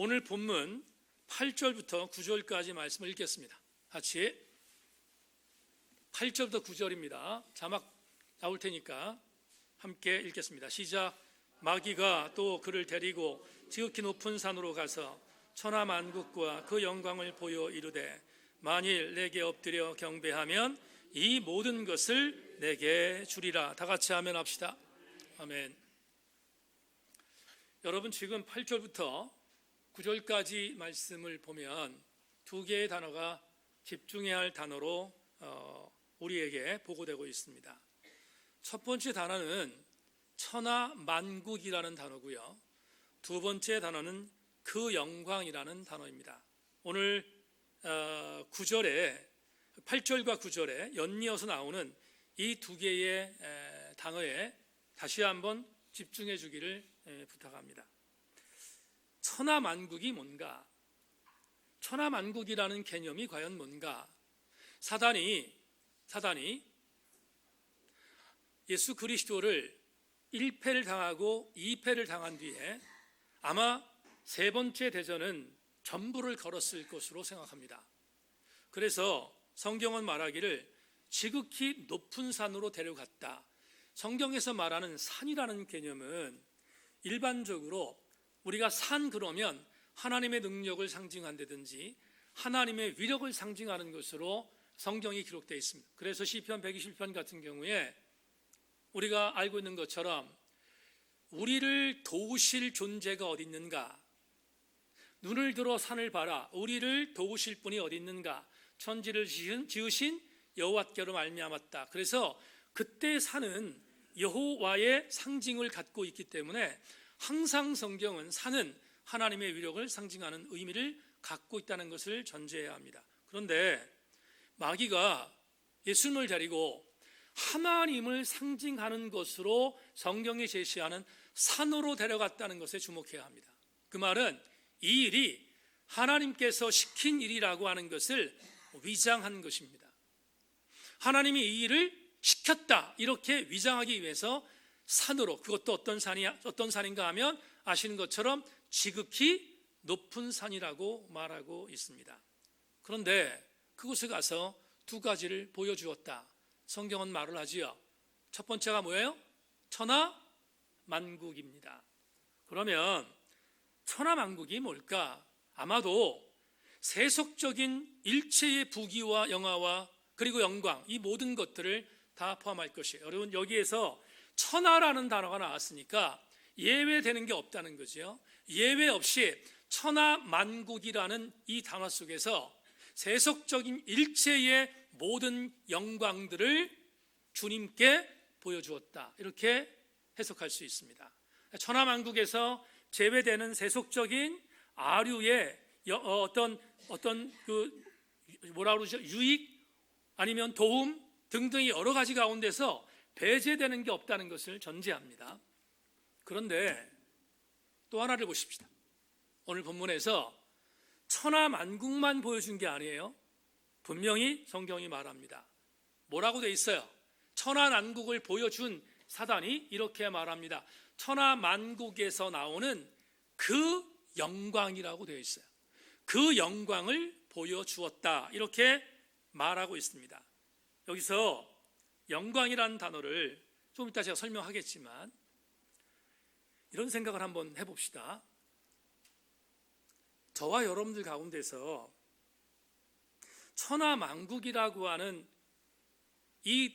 오늘 본문 8절부터 9절까지 말씀을 읽겠습니다. 같이 8절부터 9절입니다. 자막 나올 테니까 함께 읽겠습니다. 시작. 마귀가 또 그를 데리고 지극히 높은 산으로 가서 천하만국과 그 영광을 보여 이르되 만일 내게 엎드려 경배하면 이 모든 것을 내게 주리라. 다 같이 아멘 합시다. 아멘. 여러분, 지금 8절부터 9절까지 말씀을 보면 두 개의 단어가 집중해야 할 단어로 우리에게 보고되고 있습니다. 첫 번째 단어는 천하만국이라는 단어고요, 두 번째 단어는 그 영광이라는 단어입니다. 오늘 8절과 9절에 연이어서 나오는 이 두 개의 단어에 다시 한번 집중해 주기를 부탁합니다. 천하만국이 뭔가? 천하만국이라는 개념이 과연 뭔가? 사단이 예수 그리스도를 1패를 당하고 2패를 당한 뒤에 아마 세 번째 대전은 전부를 걸었을 것으로 생각합니다. 그래서 성경은 말하기를 지극히 높은 산으로 데려갔다. 성경에서 말하는 산이라는 개념은 일반적으로 우리가 산 그러면 하나님의 능력을 상징한다든지 하나님의 위력을 상징하는 것으로 성경이 기록되어 있습니다. 그래서 시편 120편 같은 경우에 우리가 알고 있는 것처럼 우리를 도우실 존재가 어디 있는가? 눈을 들어 산을 봐라. 우리를 도우실 분이 어디 있는가? 천지를 지으신 여호와께로 말미암았다. 그래서 그때 산은 여호와의 상징을 갖고 있기 때문에 항상 성경은 산은 하나님의 위력을 상징하는 의미를 갖고 있다는 것을 전제해야 합니다. 그런데 마귀가 예수님을 데리고 하나님을 상징하는 것으로 성경이 제시하는 산으로 데려갔다는 것에 주목해야 합니다. 그 말은 이 일이 하나님께서 시킨 일이라고 하는 것을 위장한 것입니다. 하나님이 이 일을 시켰다 이렇게 위장하기 위해서 산으로, 그것도 어떤 산인가 하면 아시는 것처럼 지극히 높은 산이라고 말하고 있습니다. 그런데 그곳에 가서 두 가지를 보여주었다. 성경은 말을 하지요. 첫 번째가 뭐예요? 천하만국입니다. 그러면 천하만국이 뭘까? 아마도 세속적인 일체의 부귀와 영화와 그리고 영광, 이 모든 것들을 다 포함할 것이에요. 여러분, 여기에서 천하라는 단어가 나왔으니까 예외되는 게 없다는 거죠. 예외 없이 천하만국이라는 이 단어 속에서 세속적인 일체의 모든 영광들을 주님께 보여주었다, 이렇게 해석할 수 있습니다. 천하만국에서 제외되는 세속적인 아류의 어떤 그 뭐라 그러죠? 유익 아니면 도움 등등의 여러 가지 가운데서 배제되는 게 없다는 것을 전제합니다. 그런데 또 하나를 보십시다. 오늘 본문에서 천하만국만 보여준 게 아니에요. 분명히 성경이 말합니다. 뭐라고 돼 있어요? 천하만국을 보여준 사단이 이렇게 말합니다. 천하만국에서 나오는 그 영광이라고 되어 있어요. 그 영광을 보여주었다, 이렇게 말하고 있습니다. 여기서 영광이라는 단어를 좀 이따 제가 설명하겠지만 이런 생각을 한번 해봅시다. 저와 여러분들 가운데서 천하만국이라고 하는 이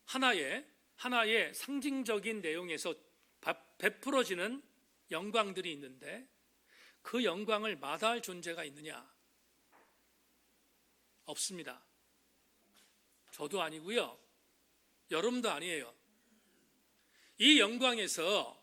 하나의 상징적인 내용에서 베풀어지는 영광들이 있는데 그 영광을 마다할 존재가 있느냐? 없습니다. 저도 아니고요, 여러분도 아니에요. 이 영광에서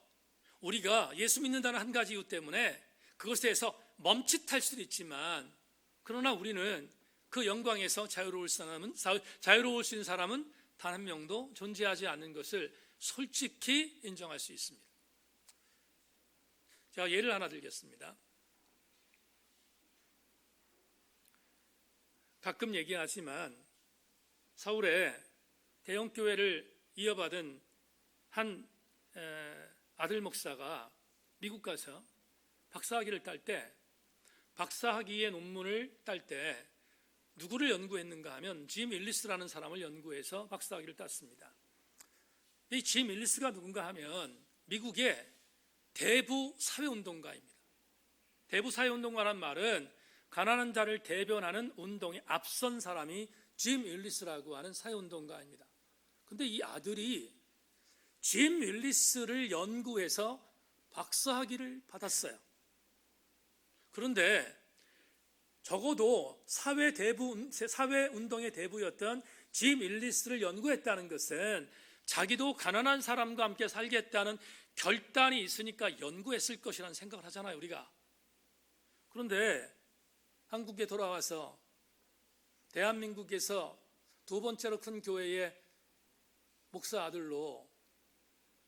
우리가 예수 믿는다는 한 가지 이유 때문에 그것에 대해서 멈칫할 수도 있지만, 그러나 우리는 그 영광에서 자유로울 수 있는 사람은 단 한 명도 존재하지 않는 것을 솔직히 인정할 수 있습니다. 제가 예를 하나 들겠습니다. 가끔 얘기하지만 서울에 대형교회를 이어받은 한 아들 목사가 미국 가서 박사학위를 딸 때, 박사학위의 논문을 딸 때 누구를 연구했는가 하면 짐 일리스라는 사람을 연구해서 박사학위를 땄습니다. 이 짐 일리스가 누군가 하면 미국의 대부 사회운동가입니다. 대부 사회운동가란 말은 가난한 자를 대변하는 운동에 앞선 사람이 짐 일리스라고 하는 사회운동가입니다. 그런데 이 아들이 짐 일리스를 연구해서 박사학위를 받았어요. 그런데 적어도 사회운동의 대부였던 짐 일리스를 연구했다는 것은 자기도 가난한 사람과 함께 살겠다는 결단이 있으니까 연구했을 것이라는 생각을 하잖아요, 우리가. 그런데 한국에 돌아와서 대한민국에서 두 번째로 큰 교회의 목사 아들로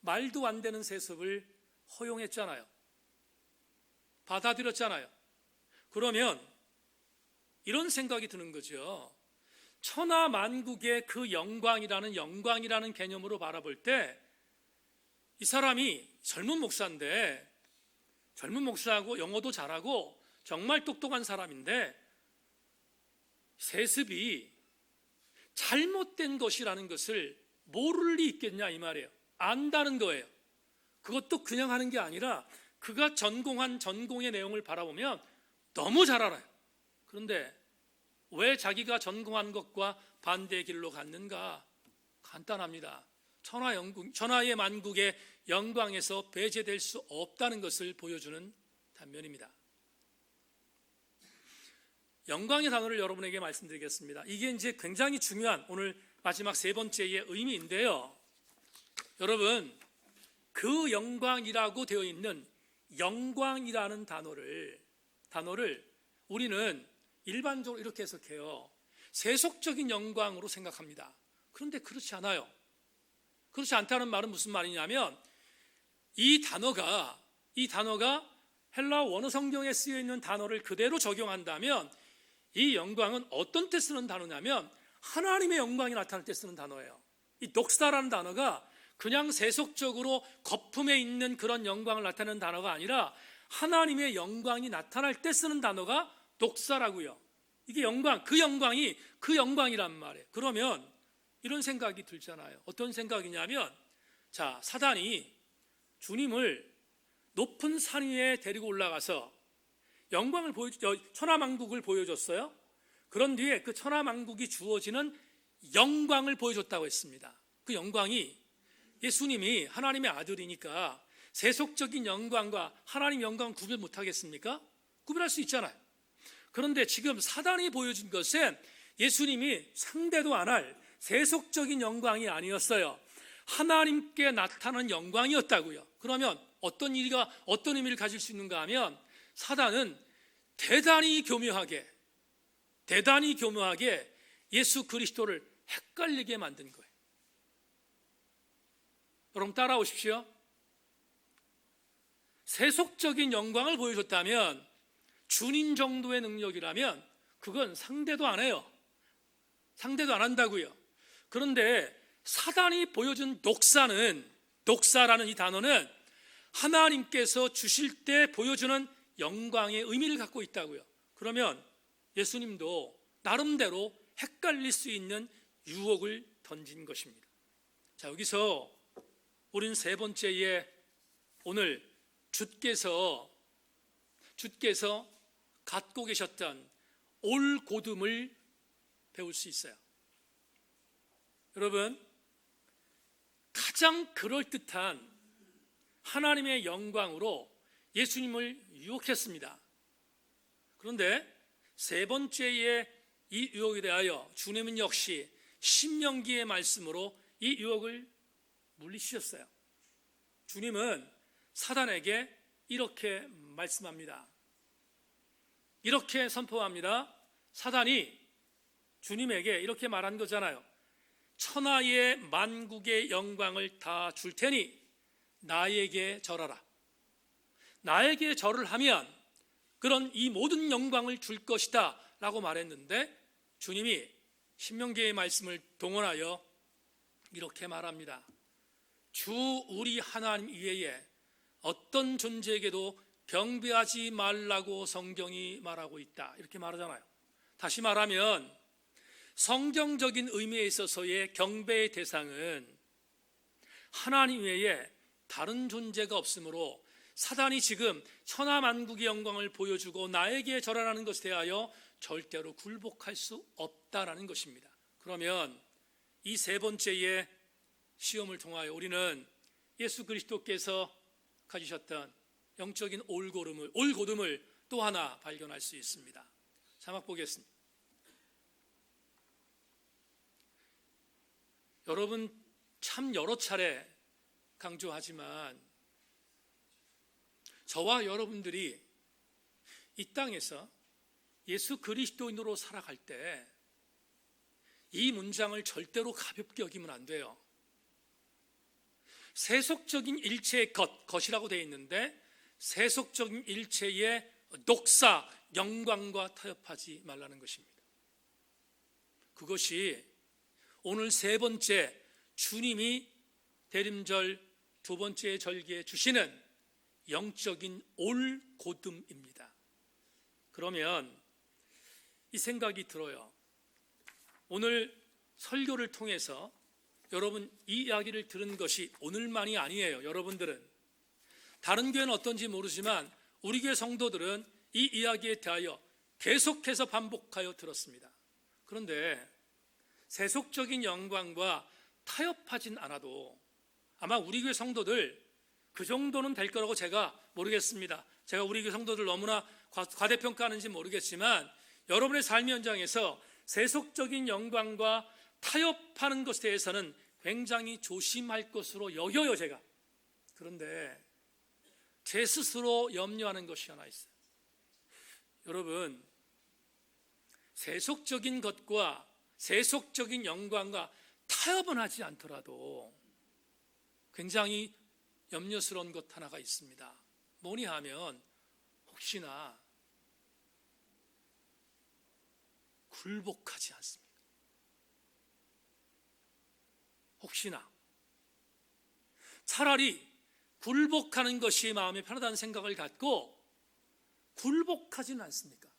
말도 안 되는 세습을 허용했잖아요. 받아들였잖아요. 그러면 이런 생각이 드는 거죠. 천하만국의 그 영광이라는 개념으로 바라볼 때 이 사람이 젊은 목사인데, 젊은 목사하고 영어도 잘하고 정말 똑똑한 사람인데 세습이 잘못된 것이라는 것을 모를 리 있겠냐 이 말이에요. 안다는 거예요. 그것도 그냥 하는 게 아니라 그가 전공한 전공의 내용을 바라보면 너무 잘 알아요. 그런데 왜 자기가 전공한 것과 반대의 길로 갔는가? 간단합니다. 천하의 만국의 영광에서 배제될 수 없다는 것을 보여주는 단면입니다. 영광의 단어를 여러분에게 말씀드리겠습니다. 이게 이제 굉장히 중요한 오늘 마지막 세 번째의 의미인데요. 여러분, 그 영광이라고 되어 있는 영광이라는 단어를 우리는 일반적으로 이렇게 해석해요. 세속적인 영광으로 생각합니다. 그런데 그렇지 않아요. 그렇지 않다는 말은 무슨 말이냐면 이 단어가 헬라 원어 성경에 쓰여 있는 단어를 그대로 적용한다면 이 영광은 어떤 때 쓰는 단어냐면 하나님의 영광이 나타날 때 쓰는 단어예요. 이 독사라는 단어가 그냥 세속적으로 거품에 있는 그런 영광을 나타내는 단어가 아니라 하나님의 영광이 나타날 때 쓰는 단어가 독사라고요. 이게 그 영광이란 말이에요. 그러면 이런 생각이 들잖아요. 어떤 생각이냐면, 자, 사단이 주님을 높은 산 위에 데리고 올라가서 천하만국을 보여줬어요. 그런 뒤에 그 천하만국이 주어지는 영광을 보여줬다고 했습니다. 그 영광이 예수님이 하나님의 아들이니까 세속적인 영광과 하나님 영광 구별 못하겠습니까? 구별할 수 있잖아요. 그런데 지금 사단이 보여준 것은 예수님이 상대도 안 할 세속적인 영광이 아니었어요. 하나님께 나타나는 영광이었다고요. 그러면 어떤 의미를 가질 수 있는가 하면 사단은 대단히 교묘하게 예수 그리스도를 헷갈리게 만든 거예요. 여러분 따라오십시오. 세속적인 영광을 보여줬다면, 주님 정도의 능력이라면 그건 상대도 안 해요. 상대도 안 한다고요. 그런데 사단이 보여준 독사라는 이 단어는 하나님께서 주실 때 보여주는 영광의 의미를 갖고 있다고요. 그러면 예수님도 나름대로 헷갈릴 수 있는 유혹을 던진 것입니다. 자, 여기서 우린 세 번째에 오늘 주께서 갖고 계셨던 올곧음을 배울 수 있어요. 여러분, 가장 그럴듯한 하나님의 영광으로 예수님을 유혹했습니다. 그런데 세 번째의 이 유혹에 대하여 주님은 역시 신명기의 말씀으로 이 유혹을 물리치셨어요. 주님은 사단에게 이렇게 말씀합니다. 이렇게 선포합니다. 사단이 주님에게 이렇게 말한 거잖아요. 천하의 만국의 영광을 다 줄 테니 나에게 절하라. 나에게 절을 하면 그런 이 모든 영광을 줄 것이다 라고 말했는데, 주님이 신명기의 말씀을 동원하여 이렇게 말합니다. 주 우리 하나님 이외에 어떤 존재에게도 경배하지 말라고 성경이 말하고 있다, 이렇게 말하잖아요. 다시 말하면 성경적인 의미에 있어서의 경배의 대상은 하나님 외에 다른 존재가 없으므로 사단이 지금 천하만국의 영광을 보여주고 나에게 절하라는 것에 대하여 절대로 굴복할 수 없다라는 것입니다. 그러면 이 세 번째의 시험을 통하여 우리는 예수 그리스도께서 가지셨던 영적인 올곧음을 또 하나 발견할 수 있습니다. 자막 보겠습니다. 여러분, 참 여러 차례 강조하지만 저와 여러분들이 이 땅에서 예수 그리스도인으로 살아갈 때 이 문장을 절대로 가볍게 여기면 안 돼요. 세속적인 일체의 것이라고 되어 있는데 세속적인 일체의 독사, 영광과 타협하지 말라는 것입니다. 그것이 오늘 세 번째 주님이 대림절 두 번째 절기에 주시는 영적인 올곧음입니다. 그러면 이 생각이 들어요. 오늘 설교를 통해서 여러분 이 이야기를 들은 것이 오늘만이 아니에요. 여러분들은 다른 교회는 어떤지 모르지만 우리 교회 성도들은 이 이야기에 대하여 계속해서 반복하여 들었습니다. 그런데 세속적인 영광과 타협하진 않아도 아마 우리 교회 성도들 그 정도는 될 거라고 제가 모르겠습니다. 제가 우리 교회 성도들 너무나 과대평가하는지 모르겠지만 여러분의 삶의 현장에서 세속적인 영광과 타협하는 것에 대해서는 굉장히 조심할 것으로 여겨요, 제가. 그런데 제 스스로 염려하는 것이 하나 있어요. 여러분, 세속적인 것과 세속적인 영광과 타협은 하지 않더라도 굉장히 염려스러운 것 하나가 있습니다. 뭐니 하면 혹시나 굴복하지 않습니까? 혹시나 차라리 굴복하는 것이 마음에 편하다는 생각을 갖고 굴복하지는 않습니까?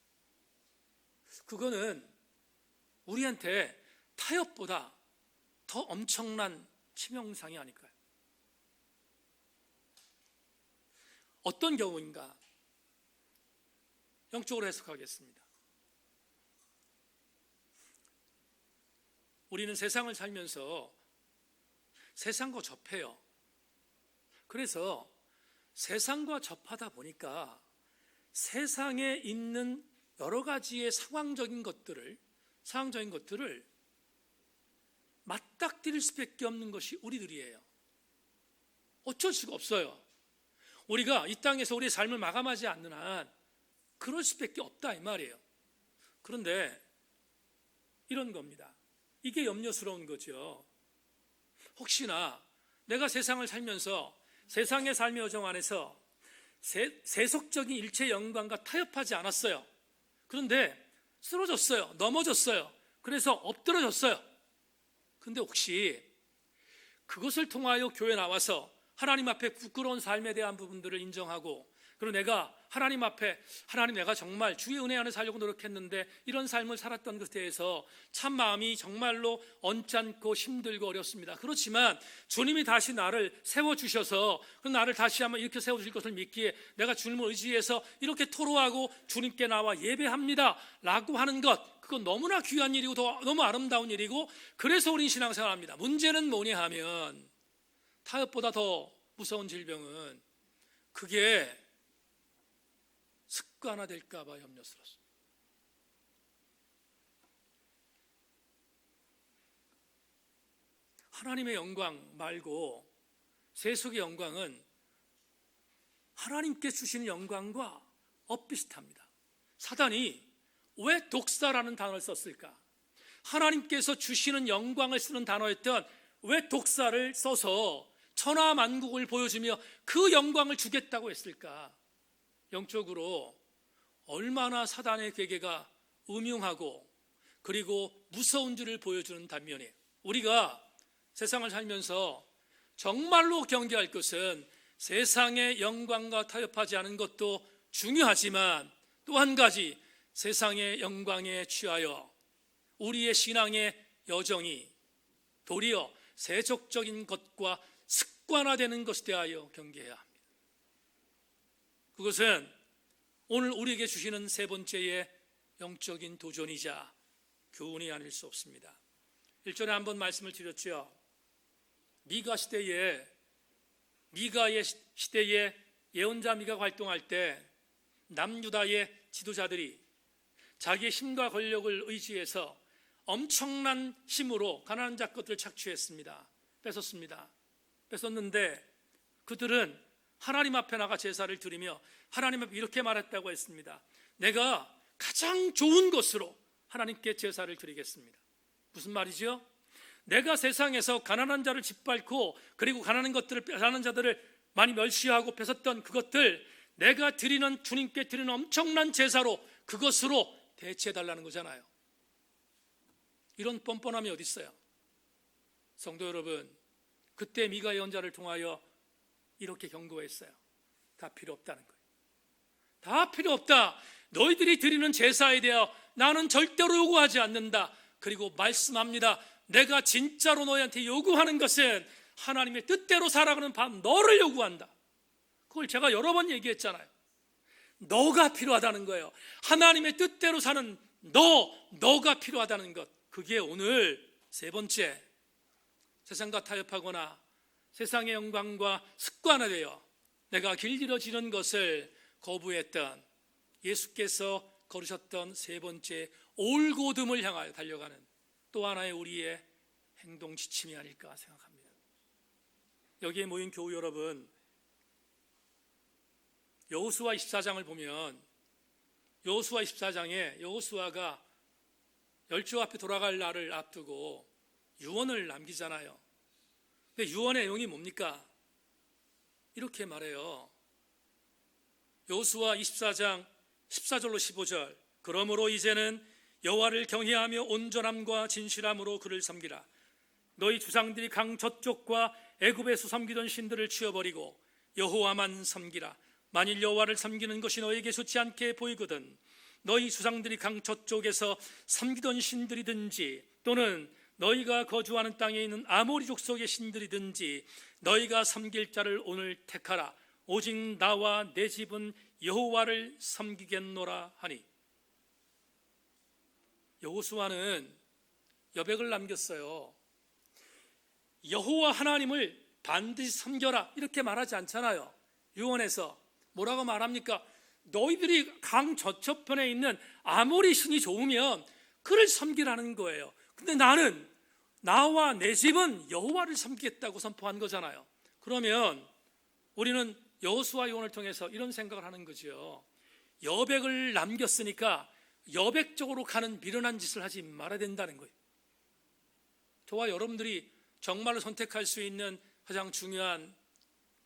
그거는 우리한테 타협보다 더 엄청난 치명상이 아닐까요? 어떤 경우인가? 영적으로 해석하겠습니다. 우리는 세상을 살면서 세상과 접해요. 그래서 세상과 접하다 보니까 세상에 있는 여러 가지의 상황적인 것들을 맞닥뜨릴 수밖에 없는 것이 우리들이에요. 어쩔 수가 없어요. 우리가 이 땅에서 우리의 삶을 마감하지 않는 한 그럴 수밖에 없다 이 말이에요. 그런데 이런 겁니다. 이게 염려스러운 거죠. 혹시나 내가 세상을 살면서 세상의 삶의 여정 안에서 세속적인 일체 영광과 타협하지 않았어요. 그런데 쓰러졌어요. 넘어졌어요. 그래서 엎드러졌어요. 근데 혹시 그것을 통하여 교회 나와서 하나님 앞에 부끄러운 삶에 대한 부분들을 인정하고, 그리고 내가 하나님 앞에 하나님, 내가 정말 주의 은혜 안에 살려고 노력했는데 이런 삶을 살았던 것에 대해서 참 마음이 정말로 언짢고 힘들고 어렵습니다. 그렇지만 주님이 다시 나를 세워주셔서 그 나를 다시 한번 이렇게 세워주실 것을 믿기에 내가 주님을 의지해서 이렇게 토로하고 주님께 나와 예배합니다 라고 하는 것, 그건 너무나 귀한 일이고 너무 아름다운 일이고, 그래서 우린 신앙생활합니다. 문제는 뭐냐 하면 타협보다 더 무서운 질병은 그게 습관화될까 봐 염려스럽습니다. 하나님의 영광 말고 세속의 영광은 하나님께 주시는 영광과 엇비슷합니다. 사단이 왜 독사라는 단어를 썼을까? 하나님께서 주시는 영광을 쓰는 단어였던 왜 독사를 써서 천하만국을 보여주며 그 영광을 주겠다고 했을까? 영적으로 얼마나 사단의 괴계가 음흉하고 그리고 무서운 줄을 보여주는 단면이에요. 우리가 세상을 살면서 정말로 경계할 것은 세상의 영광과 타협하지 않은 것도 중요하지만 또 한 가지, 세상의 영광에 취하여 우리의 신앙의 여정이 도리어 세속적인 것과 습관화되는 것에 대하여 경계해야 합니다. 그것은 오늘 우리에게 주시는 세 번째의 영적인 도전이자 교훈이 아닐 수 없습니다. 1절에 한번 말씀을 드렸죠. 미가의 시대에 예언자 미가가 활동할 때 남유다의 지도자들이 자기의 힘과 권력을 의지해서 엄청난 힘으로 가나안 자 것들을 착취했습니다. 뺏었는데 그들은 하나님 앞에 나가 제사를 드리며 하나님 앞에 이렇게 말했다고 했습니다. 내가 가장 좋은 것으로 하나님께 제사를 드리겠습니다. 무슨 말이죠? 내가 세상에서 가난한 자를 짓밟고 그리고 가난한 자들을 많이 멸시하고 뺏었던 그것들, 내가 드리는, 주님께 드리는 엄청난 제사로 그것으로 대체해달라는 거잖아요. 이런 뻔뻔함이 어디 있어요? 성도 여러분, 그때 미가 예언자를 통하여 이렇게 경고했어요. 다 필요 없다는 거예요. 다 필요 없다. 너희들이 드리는 제사에 대하여 나는 절대로 요구하지 않는다. 그리고 말씀합니다. 내가 진짜로 너희한테 요구하는 것은 하나님의 뜻대로 살아가는 너를 요구한다. 그걸 제가 여러 번 얘기했잖아요. 너가 필요하다는 거예요. 하나님의 뜻대로 사는 너가 필요하다는 것. 그게 오늘 세 번째, 세상과 타협하거나 세상의 영광과 습관화되어 내가 길들여지는 것을 거부했던 예수께서 걸으셨던 세 번째 올곧음을 향하여 달려가는 또 하나의 우리의 행동 지침이 아닐까 생각합니다. 여기에 모인 교우 여러분, 여호수아 24장을 보면 여호수아 24장에 여호수아가 열조 앞에 돌아갈 날을 앞두고 유언을 남기잖아요. 근데 유언의 내용이 뭡니까? 이렇게 말해요. 여호수아 24장 14절로 15절. 그러므로 이제는 여호와를 경외하며 온전함과 진실함으로 그를 섬기라. 너희 조상들이 강 저쪽과 애굽에서 섬기던 신들을 치워버리고 여호와만 섬기라. 만일 여호와를 섬기는 것이 너에게 좋지 않게 보이거든 너희 조상들이 강 저쪽에서 섬기던 신들이든지 또는 너희가 거주하는 땅에 있는 아모리 족속의 신들이든지 너희가 섬길 자를 오늘 택하라. 오직 나와 내 집은 여호와를 섬기겠노라 하니. 여호수아는 여백을 남겼어요. 여호와 하나님을 반드시 섬겨라 이렇게 말하지 않잖아요. 유언에서 뭐라고 말합니까? 너희들이 강 저쪽편에 있는 아모리 신이 좋으면 그를 섬기라는 거예요. 근데 나와 내 집은 여호와를 섬기겠다고 선포한 거잖아요. 그러면 우리는 여호수아 유언을 통해서 이런 생각을 하는 거죠. 여백을 남겼으니까 여백적으로 가는 미련한 짓을 하지 말아야 된다는 거예요. 저와 여러분들이 정말로 선택할 수 있는 가장 중요한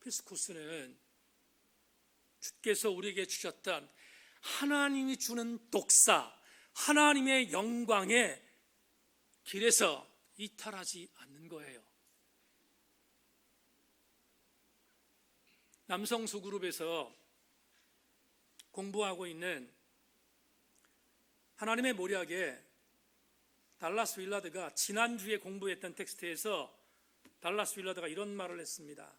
필수 코스는 주께서 우리에게 주셨던 하나님이 주는 독사, 하나님의 영광의 길에서 이탈하지 않는 거예요. 남성 소그룹에서 공부하고 있는 하나님의 모략에 달라스 윌라드가 지난주에 공부했던 텍스트에서 달라스 윌라드가 이런 말을 했습니다.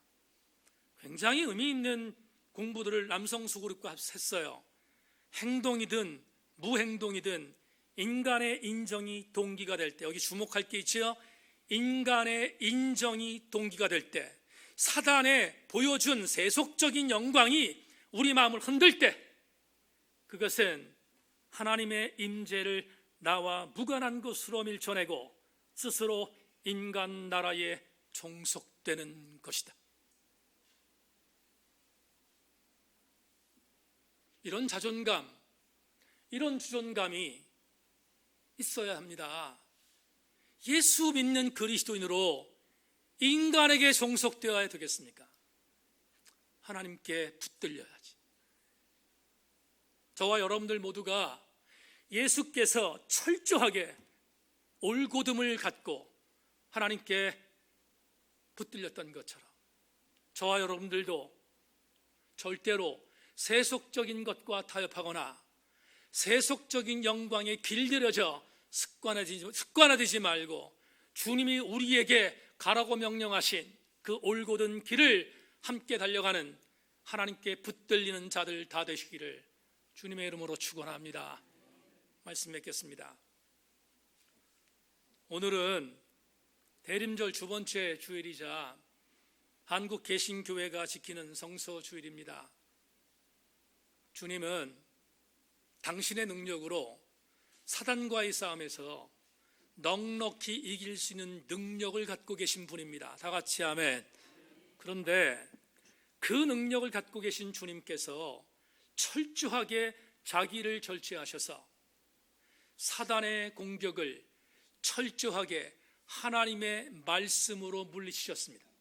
굉장히 의미 있는 공부들을 남성 소그룹과 했어요. 행동이든 무행동이든 인간의 인정이 동기가 될 때, 여기 주목할 게 있죠. 인간의 인정이 동기가 될 때, 사단의 보여준 세속적인 영광이 우리 마음을 흔들 때, 그것은 하나님의 임재를 나와 무관한 것으로 밀쳐내고 스스로 인간 나라에 종속되는 것이다. 이런 자존감, 이런 주존감이 있어야 합니다. 예수 믿는 그리스도인으로 인간에게 종속되어야 되겠습니까? 하나님께 붙들려야지. 저와 여러분들 모두가 예수께서 철저하게 올곧음을 갖고 하나님께 붙들렸던 것처럼 저와 여러분들도 절대로 세속적인 것과 타협하거나 세속적인 영광에 길들여져 습관화되지 말고 주님이 우리에게 가라고 명령하신 그 올곧은 길을 함께 달려가는 하나님께 붙들리는 자들 다 되시기를 주님의 이름으로 축원합니다. 말씀 맺겠습니다. 오늘은 대림절 두 번째 주일이자 한국 개신교회가 지키는 성서 주일입니다. 주님은 당신의 능력으로 사단과의 싸움에서 넉넉히 이길 수 있는 능력을 갖고 계신 분입니다. 다 같이 아멘. 그런데 그 능력을 갖고 계신 주님께서 철저하게 자기를 절제하셔서 사단의 공격을 철저하게 하나님의 말씀으로 물리치셨습니다.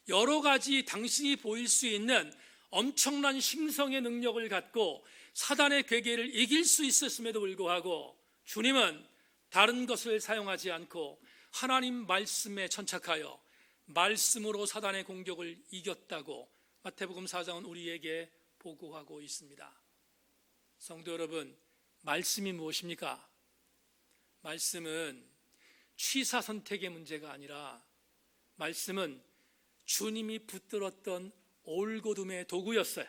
여러 가지 당신이 보일 수 있는 엄청난 심성의 능력을 갖고 사단의 괴계를 이길 수 있었음에도 불구하고 주님은 다른 것을 사용하지 않고 하나님 말씀에 천착하여 말씀으로 사단의 공격을 이겼다고 마태복음 4장은 우리에게 보고하고 있습니다. 성도 여러분, 말씀이 무엇입니까? 말씀은 취사 선택의 문제가 아니라 말씀은 주님이 붙들었던 올곧음의 도구였어요.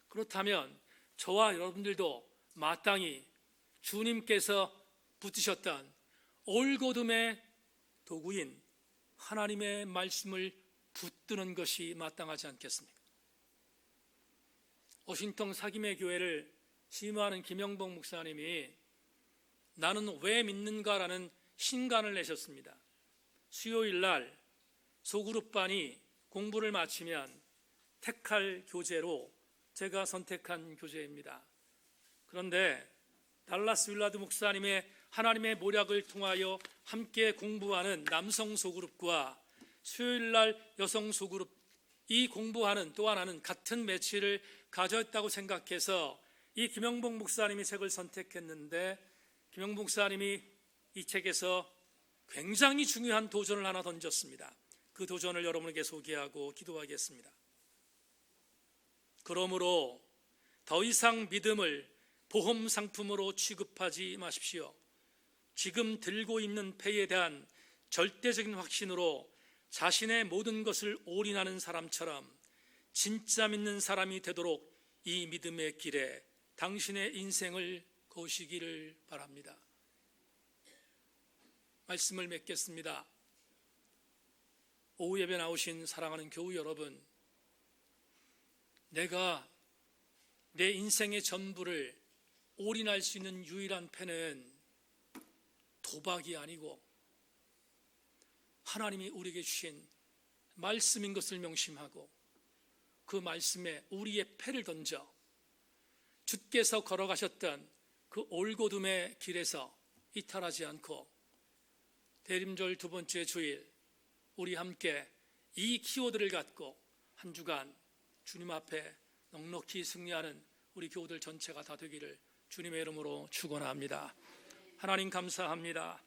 그렇다면 저와 여러분들도 마땅히 주님께서 붙으셨던 올곧음의 도구인 하나님의 말씀을 붙드는 것이 마땅하지 않겠습니까? 워싱턴 사김의 교회를 심호하는 김영복 목사님이 나는 왜 믿는가라는 신간을 내셨습니다. 수요일 날 소그룹반이 공부를 마치면 택할 교재로 제가 선택한 교재입니다. 그런데 달라스 윌라드 목사님의 하나님의 모략을 통하여 함께 공부하는 남성 소그룹과 수요일날 여성 소그룹 이 공부하는 또 하나는 같은 매치를 가졌다고 생각해서 이 김영복 목사님이 책을 선택했는데 김영복 목사님이 이 책에서 굉장히 중요한 도전을 하나 던졌습니다. 그 도전을 여러분에게 소개하고 기도하겠습니다. 그러므로 더 이상 믿음을 보험 상품으로 취급하지 마십시오. 지금 들고 있는 패에 대한 절대적인 확신으로 자신의 모든 것을 올인하는 사람처럼 진짜 믿는 사람이 되도록 이 믿음의 길에 당신의 인생을 거시기를 바랍니다. 말씀을 맺겠습니다. 오후 예배 나오신 사랑하는 교우 여러분, 내가 내 인생의 전부를 올인할 수 있는 유일한 패는 도박이 아니고 하나님이 우리에게 주신 말씀인 것을 명심하고 그 말씀에 우리의 패를 던져 주께서 걸어가셨던 그 올곧음의 길에서 이탈하지 않고 대림절 두 번째 주일 우리 함께 이 키워드를 갖고 한 주간 주님 앞에 넉넉히 승리하는 우리 교우들 전체가 다 되기를 주님의 이름으로 축원합니다. 하나님 감사합니다.